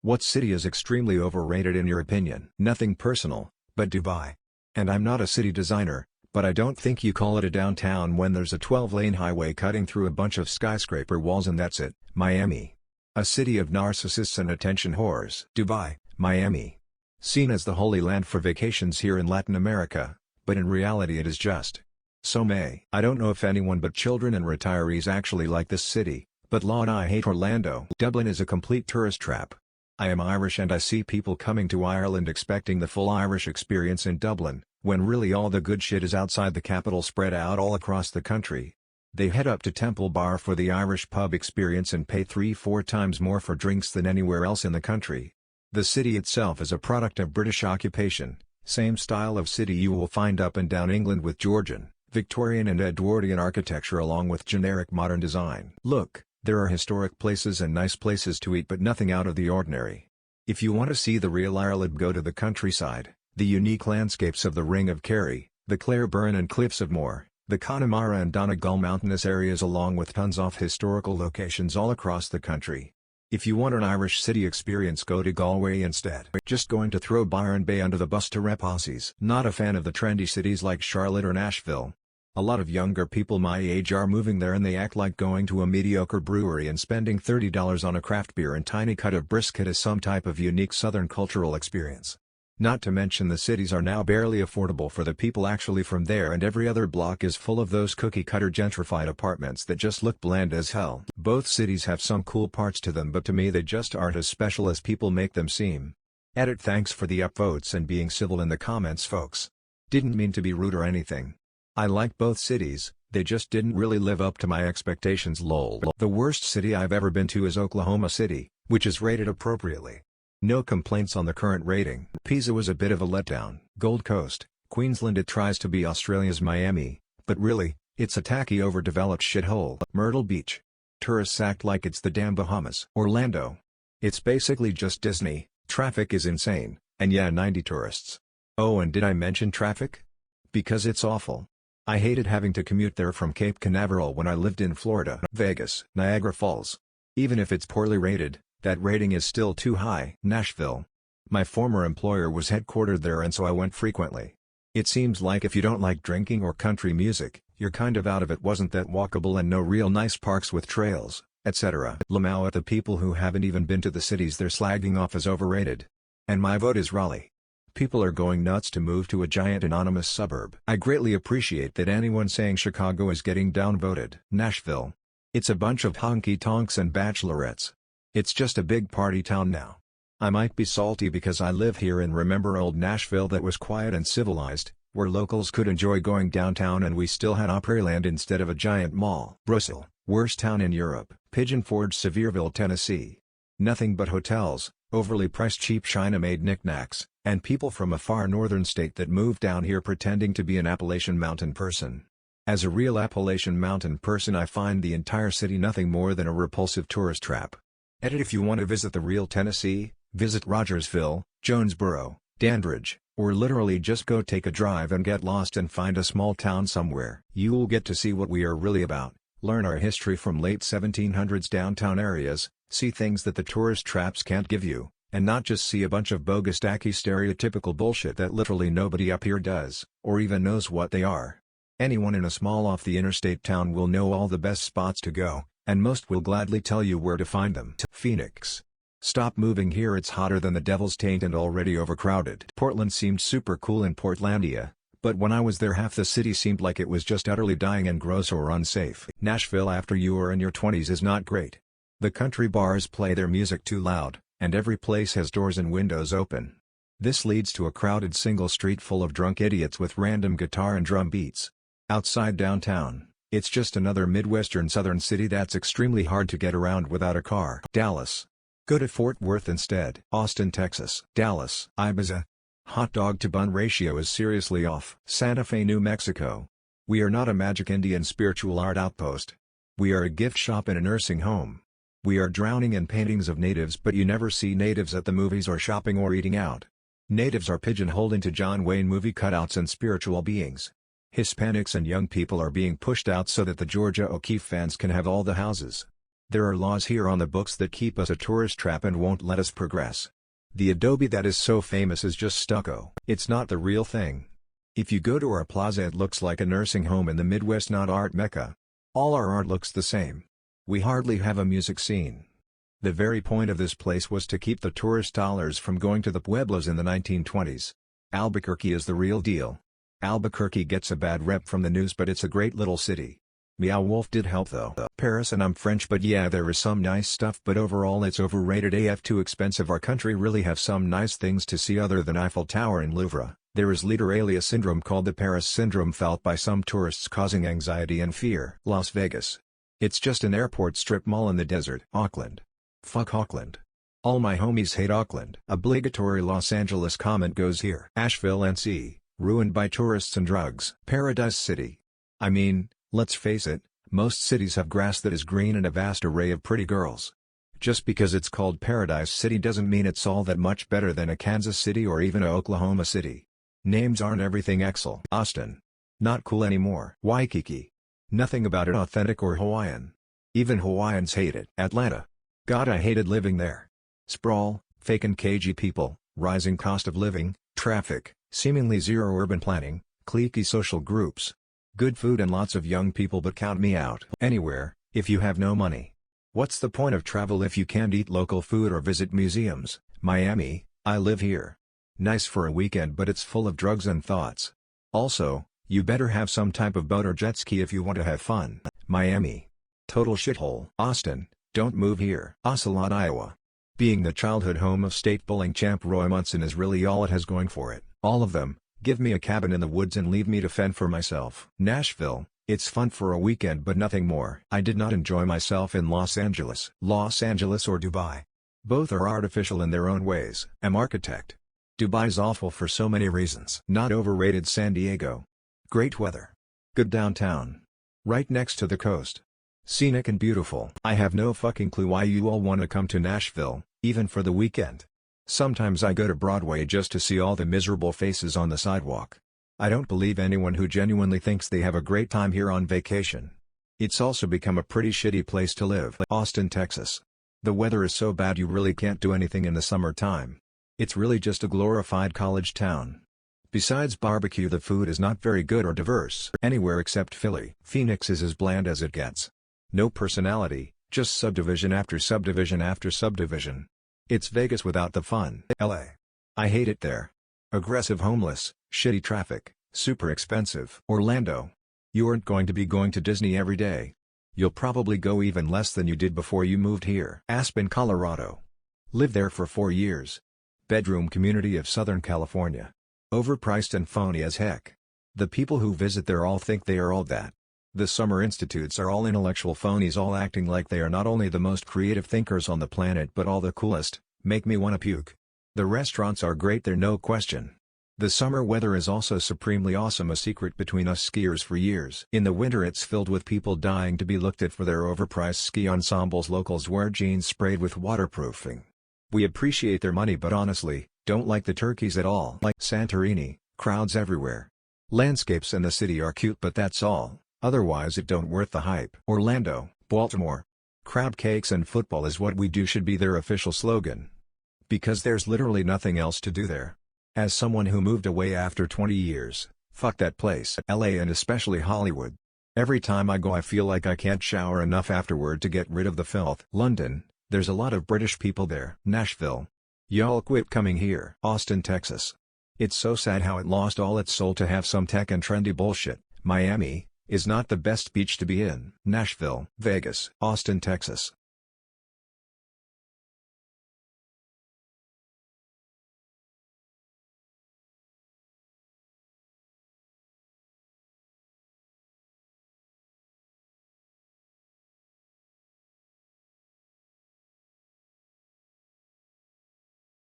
What city is extremely overrated in your opinion? Nothing personal, but Dubai. And I'm not a city designer, but I don't think you call it a downtown when there's a 12-lane highway cutting through a bunch of skyscraper walls and that's it. Miami. A city of narcissists and attention whores. Dubai, Miami. Seen as the holy land for vacations here in Latin America, but in reality it is just so meh. I don't know if anyone but children and retirees actually like this city, but Law and I hate Orlando. Dublin is a complete tourist trap. I am Irish and I see people coming to Ireland expecting the full Irish experience in Dublin, when really all the good shit is outside the capital spread out all across the country. They head up to Temple Bar for the Irish pub experience and pay 3-4 times more for drinks than anywhere else in the country. The city itself is a product of British occupation, same style of city you will find up and down England with Georgian, Victorian and Edwardian architecture along with generic modern design. Look, there are historic places and nice places to eat but nothing out of the ordinary. If you want to see the real Ireland, go to the countryside, the unique landscapes of the Ring of Kerry, the Clareburn and Cliffs of Moher, the Connemara and Donegal mountainous areas along with tons of historical locations all across the country. If you want an Irish city experience, go to Galway instead. Just going to throw Byron Bay under the bus to rep Aussies. Not a fan of the trendy cities like Charlotte or Nashville. A lot of younger people my age are moving there and they act like going to a mediocre brewery and spending $30 on a craft beer and tiny cut of brisket is some type of unique southern cultural experience. Not to mention the cities are now barely affordable for the people actually from there and every other block is full of those cookie-cutter gentrified apartments that just look bland as hell. Both cities have some cool parts to them but to me they just aren't as special as people make them seem. Edit. Thanks for the upvotes and being civil in the comments, folks. Didn't mean to be rude or anything. I like both cities, they just didn't really live up to my expectations lol. The worst city I've ever been to is Oklahoma City, which is rated appropriately. No complaints on the current rating. Pisa was a bit of a letdown. Gold Coast, Queensland. It tries to be Australia's Miami, but really, it's a tacky overdeveloped shithole. Myrtle Beach. Tourists act like it's the damn Bahamas. Orlando. It's basically just Disney, traffic is insane, and yeah 90 tourists. Oh, and did I mention traffic? Because it's awful. I hated having to commute there from Cape Canaveral when I lived in Florida. Vegas. Niagara Falls. Even if it's poorly rated, that rating is still too high. Nashville. My former employer was headquartered there and so I went frequently. It seems like if you don't like drinking or country music, you're kind of out of it. Wasn't that walkable and no real nice parks with trails, etc. Lamau. At the people who haven't even been to the cities they're slagging off as overrated. And my vote is Raleigh. People are going nuts to move to a giant anonymous suburb. I greatly appreciate that anyone saying Chicago is getting downvoted. Nashville. It's a bunch of honky-tonks and bachelorettes. It's just a big party town now. I might be salty because I live here and remember old Nashville that was quiet and civilized, where locals could enjoy going downtown and we still had Opryland instead of a giant mall. Brussels. Worst town in Europe. Pigeon Forge, Sevierville, Tennessee. Nothing but hotels, overly priced cheap China-made knickknacks, and people from a far northern state that moved down here pretending to be an Appalachian Mountain person. As a real Appalachian Mountain person I find the entire city nothing more than a repulsive tourist trap. Edit. If you want to visit the real Tennessee, visit Rogersville, Jonesboro, Dandridge, or literally just go take a drive and get lost and find a small town somewhere. You'll get to see what we are really about, learn our history from late 1700s downtown areas, see things that the tourist traps can't give you, and not just see a bunch of bogus tacky stereotypical bullshit that literally nobody up here does, or even knows what they are. Anyone in a small off-the-interstate town will know all the best spots to go, and most will gladly tell you where to find them. Phoenix. Stop moving here, it's hotter than the devil's taint and already overcrowded. Portland seemed super cool in Portlandia, but when I was there half the city seemed like it was just utterly dying and gross or unsafe. Nashville after you are in your 20s is not great. The country bars play their music too loud, and every place has doors and windows open. This leads to a crowded single street full of drunk idiots with random guitar and drum beats. Outside downtown, it's just another Midwestern southern city that's extremely hard to get around without a car. Dallas. Go to Fort Worth instead. Austin, Texas. Dallas. Ibiza. Hot dog to bun ratio is seriously off. Santa Fe, New Mexico. We are not a magic Indian spiritual art outpost. We are a gift shop and a nursing home. We are drowning in paintings of natives but you never see natives at the movies or shopping or eating out. Natives are pigeonholed into John Wayne movie cutouts and spiritual beings. Hispanics and young people are being pushed out so that the Georgia O'Keeffe fans can have all the houses. There are laws here on the books that keep us a tourist trap and won't let us progress. The adobe that is so famous is just stucco. It's not the real thing. If you go to our plaza, it looks like a nursing home in the Midwest, not art mecca. All our art looks the same. We hardly have a music scene. The very point of this place was to keep the tourist dollars from going to the pueblos in the 1920s. Albuquerque is the real deal. Albuquerque gets a bad rep from the news, but it's a great little city. Meow Wolf did help though. Paris, and I'm French, but yeah, there is some nice stuff, but overall it's overrated AF, too expensive. Our country really have some nice things to see other than Eiffel Tower and Louvre. There is leader alias syndrome called the Paris syndrome, felt by some tourists, causing anxiety and fear. Las Vegas. It's just an airport strip mall in the desert. Auckland. Fuck Auckland. All my homies hate Auckland. Obligatory Los Angeles comment goes here. Asheville, NC, ruined by tourists and drugs. Paradise City. I mean, let's face it, most cities have grass that is green and a vast array of pretty girls. Just because it's called Paradise City doesn't mean it's all that much better than a Kansas City or even a Oklahoma City. Names aren't everything. Excel. Austin. Not cool anymore. Waikiki. Nothing about it authentic or Hawaiian. Even Hawaiians hate it. Atlanta. God, I hated living there. Sprawl, fake and cagey people, rising cost of living, traffic, seemingly zero urban planning, cliquey social groups. Good food and lots of young people, but count me out. Anywhere, if you have no money. What's the point of travel if you can't eat local food or visit museums? Miami, I live here. Nice for a weekend, but it's full of drugs and thoughts. Also, you better have some type of boat or jet ski if you want to have fun. Miami. Total shithole. Austin, don't move here. Ocelot, Iowa. Being the childhood home of state bowling champ Roy Munson is really all it has going for it. All of them. Give me a cabin in the woods and leave me to fend for myself. Nashville, it's fun for a weekend but nothing more. I did not enjoy myself in Los Angeles. Los Angeles or Dubai. Both are artificial in their own ways. I'm architect. Dubai's awful for so many reasons. Not overrated. San Diego. Great weather. Good downtown. Right next to the coast. Scenic and beautiful. I have no fucking clue why you all want to come to Nashville, even for the weekend. Sometimes I go to Broadway just to see all the miserable faces on the sidewalk. I don't believe anyone who genuinely thinks they have a great time here on vacation. It's also become a pretty shitty place to live. Austin, Texas. The weather is so bad you really can't do anything in the summertime. It's really just a glorified college town. Besides barbecue, the food is not very good or diverse anywhere except Philly. Phoenix is as bland as it gets. No personality, just subdivision after subdivision after subdivision. It's Vegas without the fun. LA. I hate it there. Aggressive homeless, shitty traffic, super expensive. Orlando. You aren't going to be going to Disney every day. You'll probably go even less than you did before you moved here. Aspen, Colorado. Lived there for 4 years. Bedroom community of Southern California. Overpriced and phony as heck. The people who visit there all think they are all that. The summer institutes are all intellectual phonies, all acting like they are not only the most creative thinkers on the planet but all the coolest. Make me wanna puke. The restaurants are great there, no question. The summer weather is also supremely awesome, a secret between us skiers for years. In the winter it's filled with people dying to be looked at for their overpriced ski ensembles. Locals wear jeans sprayed with waterproofing. We appreciate their money but honestly, don't like the turkeys at all. Like Santorini, crowds everywhere. Landscapes in the city are cute but that's all, otherwise it don't worth the hype. Orlando, Baltimore. Crowd cakes and football is what we do should be their official slogan. Because there's literally nothing else to do there. As someone who moved away after 20 years, fuck that place. LA and especially Hollywood. Every time I go I feel like I can't shower enough afterward to get rid of the filth. London, there's a lot of British people there. Nashville. Y'all quit coming here. Austin, Texas. It's so sad how it lost all its soul to have some tech and trendy bullshit. Miami is not the best beach to be in. Nashville. Vegas. Austin, Texas.